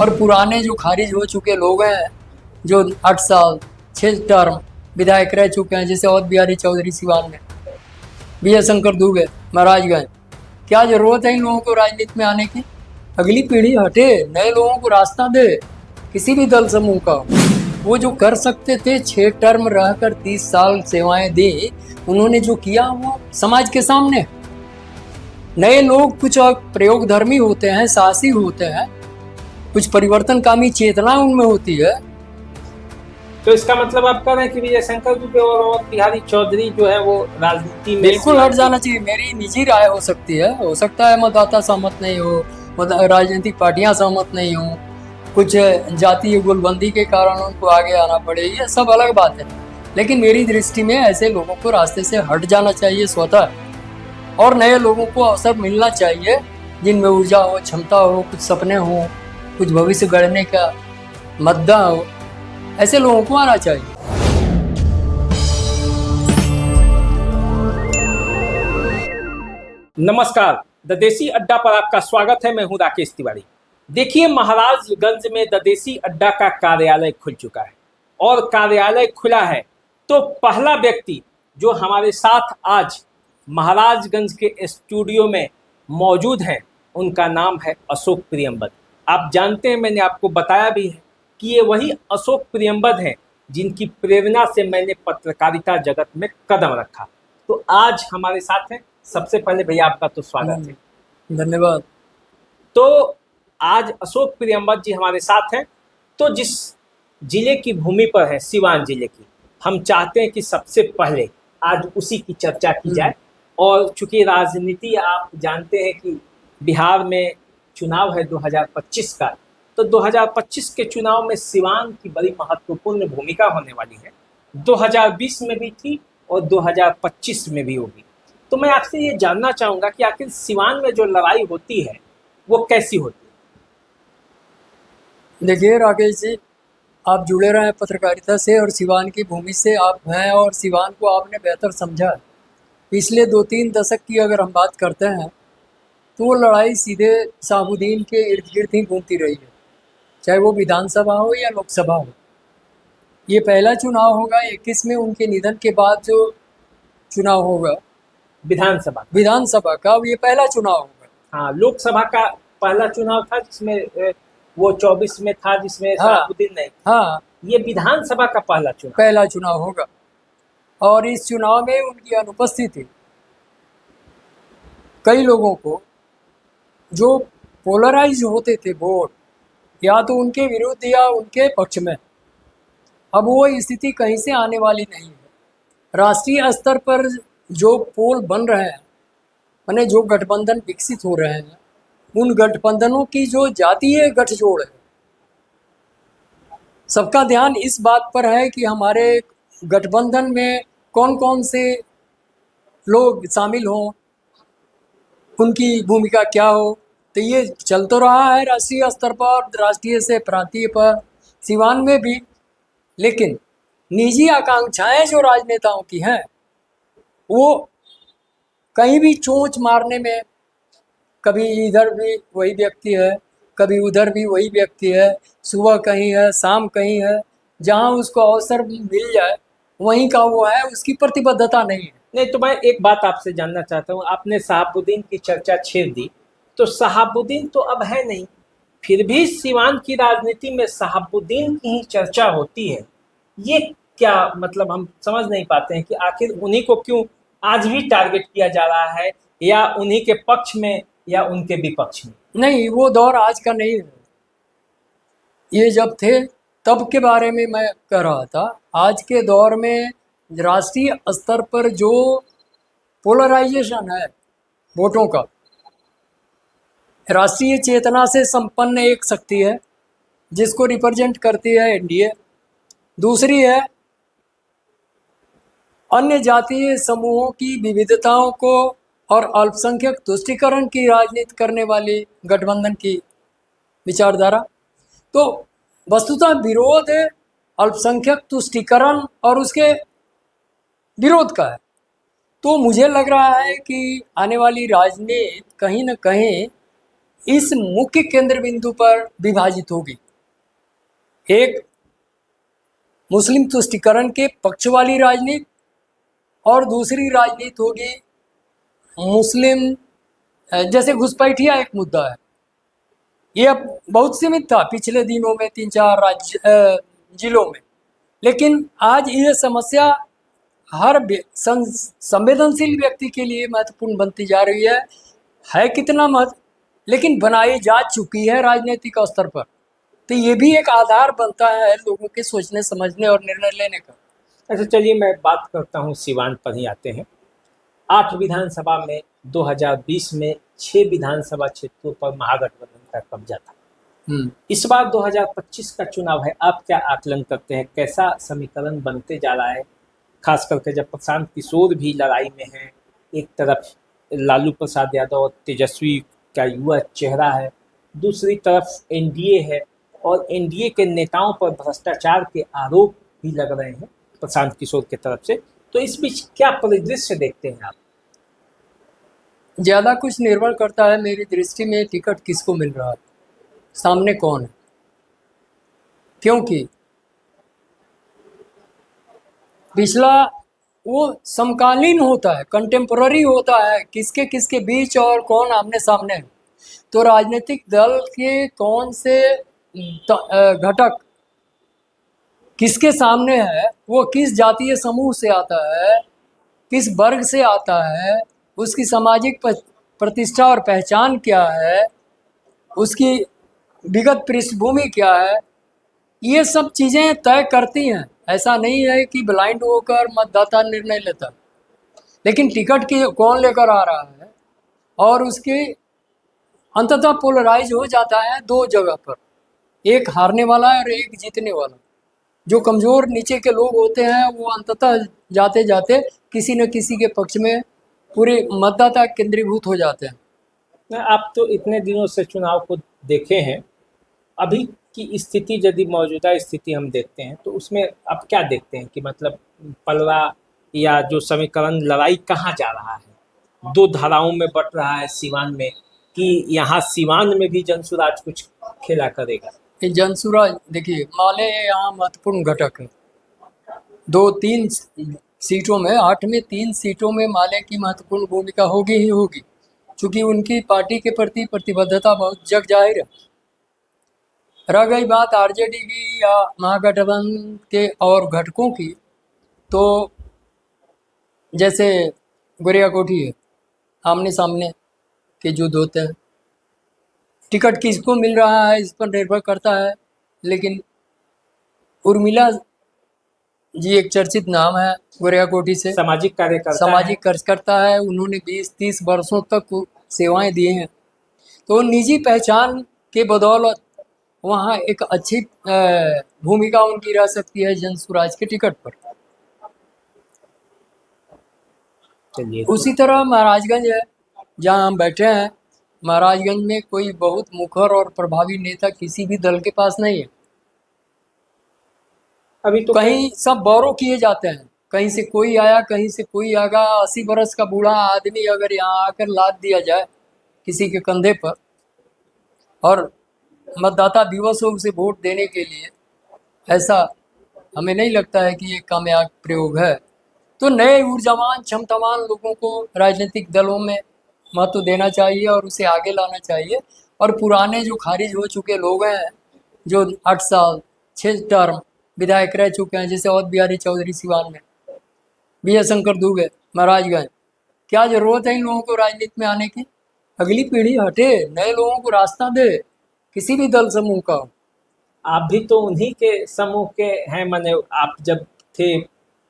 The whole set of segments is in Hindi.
और पुराने जो खारिज हो चुके लोग हैं, जो 8 साल 6 टर्म विधायक रह चुके हैं, जैसे अवध बिहारी चौधरी सिवान में, विजय शंकर दुबे महाराजगंज, क्या जरूरत है इन लोगों को राजनीति में आने की? अगली पीढ़ी हटे, नए लोगों को रास्ता दे, किसी भी दल समूह का। वो जो कर सकते थे 6 टर्म रहकर 30 साल सेवाएं दी, उन्होंने जो किया वो समाज के सामने। नए लोग कुछ प्रयोगधर्मी होते हैं, साहसी होते हैं, कुछ परिवर्तनकामी चेतना उनमें होती है। तो इसका मतलब आप कह रहे हैं कि विजय शंकर दुबे और अवध बिहारी चौधरी जो है वो राजनीति में बिल्कुल हट जाना चाहिए। मेरी निजी राय हो सकती है, हो सकता है मतदाता सहमत नहीं हो, राजनीतिक पार्टियां सहमत नहीं हो, कुछ जातीय गुलबंदी के कारण उनको आगे आना पड़े, ये सब अलग बात है। लेकिन मेरी दृष्टि में ऐसे लोगों को रास्ते से हट जाना चाहिए स्वतः, और नए लोगों को अवसर मिलना चाहिए जिनमें ऊर्जा हो, क्षमता हो, कुछ सपने हो, कुछ भविष्य गढ़ने का मद्दा हो। ऐसे लोगों को आना चाहिए। नमस्कार, द देसी अड्डा पर आपका स्वागत है। मैं हूं राकेश तिवारी। देखिए, महाराजगंज में द देसी अड्डा का कार्यालय खुल चुका है, और कार्यालय खुला है तो पहला व्यक्ति जो हमारे साथ आज महाराजगंज के स्टूडियो में मौजूद है, उनका नाम है अशोक प्रियंवद। आप जानते हैं, मैंने आपको बताया भी है कि ये वही अशोक प्रियंवद हैं जिनकी प्रेरणा से मैंने पत्रकारिता जगत में कदम रखा। तो आज हमारे साथ हैं। सबसे पहले भैया आपका तो स्वागत है। धन्यवाद। तो आज अशोक प्रियंवद जी हमारे साथ हैं। तो जिस जिले की भूमि पर है, सिवान जिले की, हम चाहते हैं कि सबसे पहले आज उसी की चर्चा की जाए। और चूंकि राजनीति आप जानते हैं कि बिहार में चुनाव है 2025 का, तो 2025 के चुनाव में सिवान की बड़ी महत्वपूर्ण भूमिका होने वाली है। 2020 में भी थी और 2025 में भी होगी। तो मैं आपसे ये जानना चाहूँगा कि आखिर सिवान में जो लड़ाई होती है वो कैसी होती है? देखिए राकेश जी, आप जुड़े रहे पत्रकारिता से और सिवान की भूमि से आप हैं, और सिवान को आपने बेहतर समझा है। पिछले 2-3 दशक की अगर हम बात करते हैं तो वो लड़ाई सीधे शहाबुद्दीन के इर्द गिर्द ही घूमती रही है, चाहे वो विधानसभा हो या लोकसभा हो। ये पहला चुनाव होगा 21 में, उनके निधन के बाद जो चुनाव होगा विधानसभा का, ये पहला चुनाव होगा। हाँ, लोकसभा का पहला चुनाव था जिसमें वो 24 में था, जिसमें शहाबुद्दीन नहीं। हाँ, ये विधानसभा का पहला चुनाव होगा, और इस चुनाव में उनकी अनुपस्थिति कई लोगों को, जो पोलराइज होते थे वोट, या तो उनके विरुद्ध या उनके पक्ष में, अब वो स्थिति कहीं से आने वाली नहीं है। राष्ट्रीय स्तर पर जो पोल बन रहे हैं, माने जो गठबंधन विकसित हो रहे हैं, उन गठबंधनों की जो जातीय गठजोड़ है, सबका ध्यान इस बात पर है कि हमारे गठबंधन में कौन कौन से लोग शामिल हों, उनकी भूमिका क्या हो। तो ये चल तो रहा है राष्ट्रीय स्तर पर, राष्ट्रीय से प्रांतीय पर, सिवान में भी। लेकिन निजी आकांक्षाएं जो राजनेताओं की हैं, वो कहीं भी चोंच मारने में, कभी इधर भी वही व्यक्ति है, कभी उधर भी वही व्यक्ति है, सुबह कहीं है, शाम कहीं है, जहां उसको अवसर मिल जाए वहीं का वो है, उसकी प्रतिबद्धता नहीं है। नहीं, तो मैं एक बात आपसे जानना चाहता हूँ। आपने शहाबुद्दीन की चर्चा छेड़ दी, तो शहाबुद्दीन तो अब है नहीं, फिर भी सिवान की राजनीति में शहाबुद्दीन की ही चर्चा होती है। ये क्या मतलब, हम समझ नहीं पाते हैं कि आखिर उन्हीं को क्यों आज भी टारगेट किया जा रहा है, या उन्हीं के पक्ष में या उनके विपक्ष में? नहीं, वो दौर आज का नहीं है। ये जब थे तब के बारे में मैं कह रहा था। आज के दौर में राष्ट्रीय स्तर पर जो पोलराइजेशन है वोटों का, राष्ट्रीय चेतना से संपन्न एक शक्ति है जिसको रिप्रेजेंट करती है एनडीए, दूसरी है अन्य जातीय समूहों की विविधताओं को और अल्पसंख्यक तुष्टीकरण की राजनीति करने वाली गठबंधन की विचारधारा। तो वस्तुतः विरोध अल्पसंख्यक तुष्टीकरण और उसके विरोध का है। तो मुझे लग रहा है कि आने वाली राजनीति कहीं न कहीं इस मुख्य केंद्र बिंदु पर विभाजित होगी। एक मुस्लिम तुष्टीकरण के पक्ष वाली राजनीति और दूसरी राजनीति होगी मुस्लिम, जैसे घुसपैठिया एक मुद्दा है, ये अब बहुत सीमित था पिछले दिनों में 3-4 जिलों में, लेकिन आज ये समस्या हर संवेदनशील व्यक्ति के लिए महत्वपूर्ण बनती जा रही है कितना महत्व, लेकिन बनाई जा चुकी है राजनीतिक स्तर पर। तो ये भी एक आधार बनता है लोगों के सोचने समझने और निर्णय लेने का। अच्छा, चलिए मैं बात करता हूँ सीवान पर ही आते हैं। 8 विधानसभा में 2020 में 6 विधानसभा क्षेत्रों पर महागठबंधन का कब्जा था। इस बार 2025 का चुनाव है, आप क्या आकलन करते हैं, कैसा समीकरण बनते जा रहा है, खास करके जब प्रशांत किशोर भी लड़ाई में हैं, एक तरफ लालू प्रसाद यादव और तेजस्वी का युवा चेहरा है, दूसरी तरफ एनडीए है और एनडीए के नेताओं पर भ्रष्टाचार के आरोप भी लग रहे हैं प्रशांत किशोर की तरफ से, तो इस बीच क्या परिदृश्य देखते हैं आप? ज़्यादा कुछ निर्भर करता है मेरी दृष्टि में टिकट किसको मिल रहा है, सामने कौन है, क्योंकि पिछला वो समकालीन होता है, कंटेम्पररी होता है, किसके किसके बीच और कौन आमने सामने है। तो राजनीतिक दल के कौन से घटक किसके सामने है, वो किस जातीय समूह से आता है, किस वर्ग से आता है, उसकी सामाजिक प्रतिष्ठा और पहचान क्या है, उसकी विगत पृष्ठभूमि क्या है, ये सब चीज़ें तय करती हैं। ऐसा नहीं है कि ब्लाइंड होकर मतदाता निर्णय लेता, लेकिन टिकट की कौन लेकर आ रहा है और उसके अंततः पोलराइज हो जाता है 2 जगह पर, एक हारने वाला है और एक जीतने वाला। जो कमज़ोर नीचे के लोग होते हैं वो अंततः जाते जाते किसी न किसी के पक्ष में पूरे मतदाता केंद्रीभूत हो जाते हैं। आप तो इतने दिनों से चुनाव को देखे हैं, अभी की स्थिति यदि मौजूदा स्थिति हम देखते हैं तो उसमें आप क्या देखते हैं कि मतलब पलड़ा या जो समीकरण लड़ाई कहाँ जा रहा है, 2 धाराओं में बट रहा है सीवान में, कि यहाँ सीवान में भी जनसुराज कुछ खेला करेगा? ये जनसुराज देखिए, माले यहाँ महत्वपूर्ण घटक है। 2-3 सीटों में, 8 में 3 सीटों में माले की महत्वपूर्ण भूमिका होगी ही होगी, क्योंकि उनकी पार्टी के प्रति प्रतिबद्धता बहुत जग जाहिर है। रह गई बात आरजेडी की या महागठबंधन के और घटकों की, तो जैसे गोरिया कोठी है, आमने सामने के युद्ध होते हैं, टिकट किसको मिल रहा है इस पर निर्भर करता है, लेकिन उर्मिला जी एक चर्चित नाम है गोरिया कोठी से, सामाजिक कार्यकर्ता है, उन्होंने 20-30 वर्षों तक सेवाएं दी हैं, तो निजी पहचान के बदौलत वहाँ एक अच्छी भूमिका उनकी रह सकती है जनसुराज के टिकट पर। उसी तरह महाराजगंज है जहाँ हम बैठे हैं, महाराजगंज में कोई बहुत मुखर और प्रभावी नेता किसी भी दल के पास नहीं है। अभी तो कहीं सब बौरों किए जाते हैं, कहीं से कोई आया, कहीं से कोई आगा। 80 बरस का बूढ़ा आदमी अगर यहाँ आकर लाद दिया जाए किसी के कंधे पर और मतदाता दिवस हो उसे वोट देने के लिए, ऐसा हमें नहीं लगता है कि ये कामयाब प्रयोग है। तो नए ऊर्जावान क्षमतावान लोगों को राजनीतिक दलों में महत्व देना चाहिए और उसे आगे लाना चाहिए, और पुराने जो खारिज हो चुके लोग हैं, जो 8 साल 6 टर्म विधायक रह चुके हैं, जैसे अवध बिहारी चौधरी सिवान में, विजय शंकर दुबे महाराजगंज, क्या ज़रूरत है इन लोगों को राजनीति में आने की? अगली पीढ़ी हटे, नए लोगों को रास्ता दे, किसी भी दल समूह का। आप भी तो उन्हीं के समूह के हैं, माने आप जब थे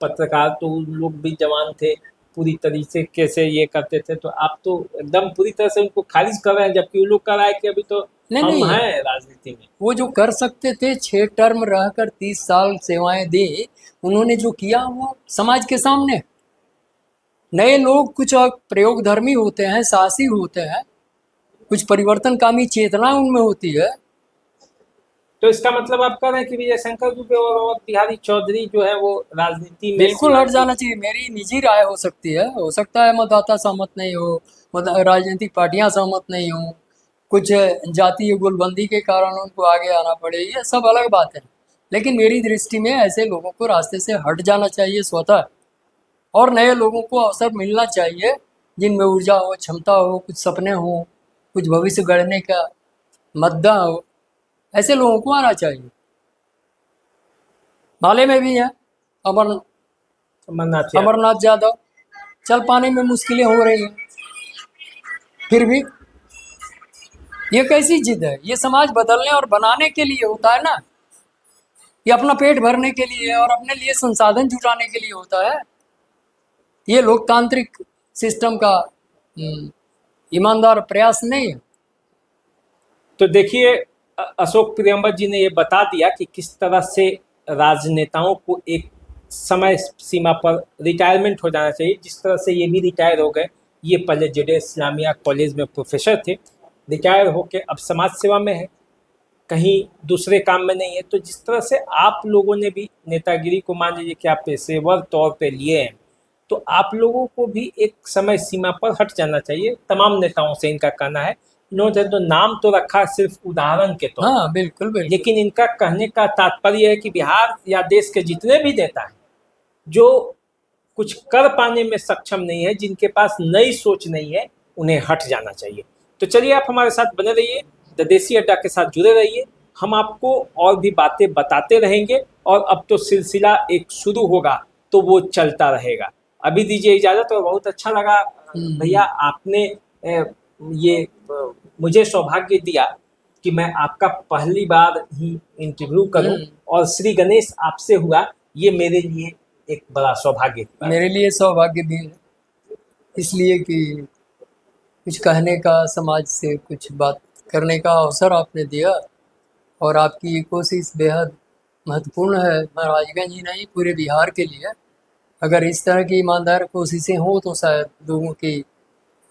पत्रकार तो उन लोग भी जवान थे, पूरी तरीके से ये करते थे, तो आप तो एकदम पूरी तरह से उनको खारिज कर रहे हैं, जबकि वो लोग कर रहा है कि अभी तो हम हैं राजनीति में। वो जो कर सकते थे, 6 टर्म रहकर 30 साल सेवाएं दी, उन्होंने जो किया वो समाज के सामने। नए लोग कुछ प्रयोगधर्मी होते हैं, साहसी होते हैं, कुछ परिवर्तनकामी चेतना उनमें होती है। तो इसका मतलब आप कह रहे हैं कि विजय शंकर दुबे और बिहारी चौधरी जो है वो राजनीति में बिल्कुल हट जाना चाहिए। मेरी निजी राय हो सकती है, हो सकता है मतदाता सहमत नहीं हो, राजनीतिक पार्टियां सहमत नहीं हो, कुछ जातीय गुलबंदी के कारण उनको आगे आना पड़े, ये सब अलग बात है। लेकिन मेरी दृष्टि में ऐसे लोगों को रास्ते से हट जाना चाहिए स्वतः, और नए लोगों को अवसर मिलना चाहिए जिनमें ऊर्जा हो, क्षमता हो, कुछ सपने हो, कुछ भविष्य गढ़ने का मद्दा हो, ऐसे लोगों को आना चाहिए। माले में भी है अमरनाथ यात्रा। अमरनाथ यादव, चल पाने में मुश्किलें हो रही हैं, फिर भी ये कैसी जिद है? ये समाज बदलने और बनाने के लिए होता है ना, ये अपना पेट भरने के लिए और अपने लिए संसाधन जुटाने के लिए होता है। ये लोकतांत्रिक सिस्टम का ईमानदार प्रयास नहीं है। तो देखिए, अशोक प्रियंबल जी ने ये बता दिया कि किस तरह से राजनेताओं को एक समय सीमा पर रिटायरमेंट हो जाना चाहिए। जिस तरह से ये भी रिटायर हो गए, ये पहले जेडे इस्लामिया कॉलेज में प्रोफेसर थे, रिटायर होके अब समाज सेवा में है, कहीं दूसरे काम में नहीं है। तो जिस तरह से आप लोगों ने भी नेतागिरी को मान लीजिए कि आप पेशेवर तौर पे लिए हैं, तो आप लोगों को भी एक समय सीमा पर हट जाना चाहिए। तमाम नेताओं से इनका कहना है। इन्होंने तो नाम तो रखा सिर्फ उदाहरण के तौर पर, हाँ बिल्कुल बिल्कुल। लेकिन इनका कहने का तात्पर्य है कि बिहार या देश के जितने भी नेता हैं जो कुछ कर पाने में सक्षम नहीं है, जिनके पास नई सोच नहीं है, उन्हें हट जाना चाहिए। तो चलिए, आप हमारे साथ बने रहिए, द देसी अड्डा के साथ जुड़े रहिए। हम आपको और भी बातें बताते रहेंगे, और अब तो सिलसिला एक शुरू होगा तो वो चलता रहेगा। अभी दीजिए इजाज़त, और बहुत अच्छा लगा भैया, आपने ये मुझे सौभाग्य दिया कि मैं आपका पहली बार ही इंटरव्यू करूं, और श्री गणेश आपसे हुआ, ये मेरे लिए एक बड़ा सौभाग्य की बात है। मेरे लिए सौभाग्य भी है, इसलिए कि कुछ कहने का, समाज से कुछ बात करने का अवसर आपने दिया, और आपकी ये कोशिश बेहद महत्वपूर्ण है महाराजगंज ही नहीं, पूरे बिहार के लिए। अगर इस तरह की ईमानदार कोशिशें हों तो शायद लोगों की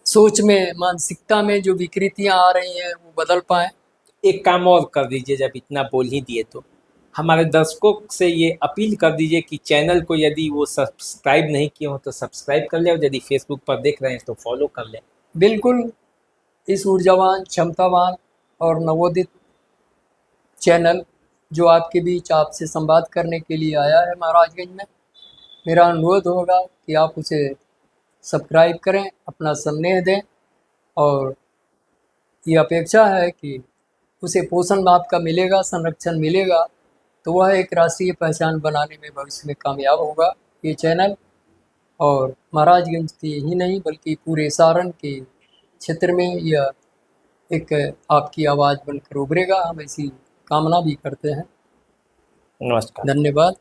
सोच में, मानसिकता में जो विकृतियां आ रही हैं वो बदल पाएँ। एक काम और कर दीजिए, जब इतना बोल ही दिए तो हमारे दर्शकों से ये अपील कर दीजिए कि चैनल को यदि वो सब्सक्राइब नहीं किए हो तो सब्सक्राइब कर लें, और यदि फेसबुक पर देख रहे हैं तो फॉलो कर लें। बिल्कुल, इस ऊर्जावान, क्षमतावान और नवोदित चैनल जो आपके बीच आपसे संवाद करने के लिए आया है महाराजगंज में, मेरा अनुरोध होगा कि आप उसे सब्सक्राइब करें, अपना स्नेह दें, और ये अपेक्षा है कि उसे पोषण आपका मिलेगा, संरक्षण मिलेगा, तो वह एक राष्ट्रीय पहचान बनाने में भविष्य में कामयाब होगा ये चैनल। और महाराजगंज की ही नहीं बल्कि पूरे सारण के क्षेत्र में यह एक आपकी आवाज़ बनकर उभरेगा, हम ऐसी कामना भी करते हैं। नमस्कार। धन्यवाद।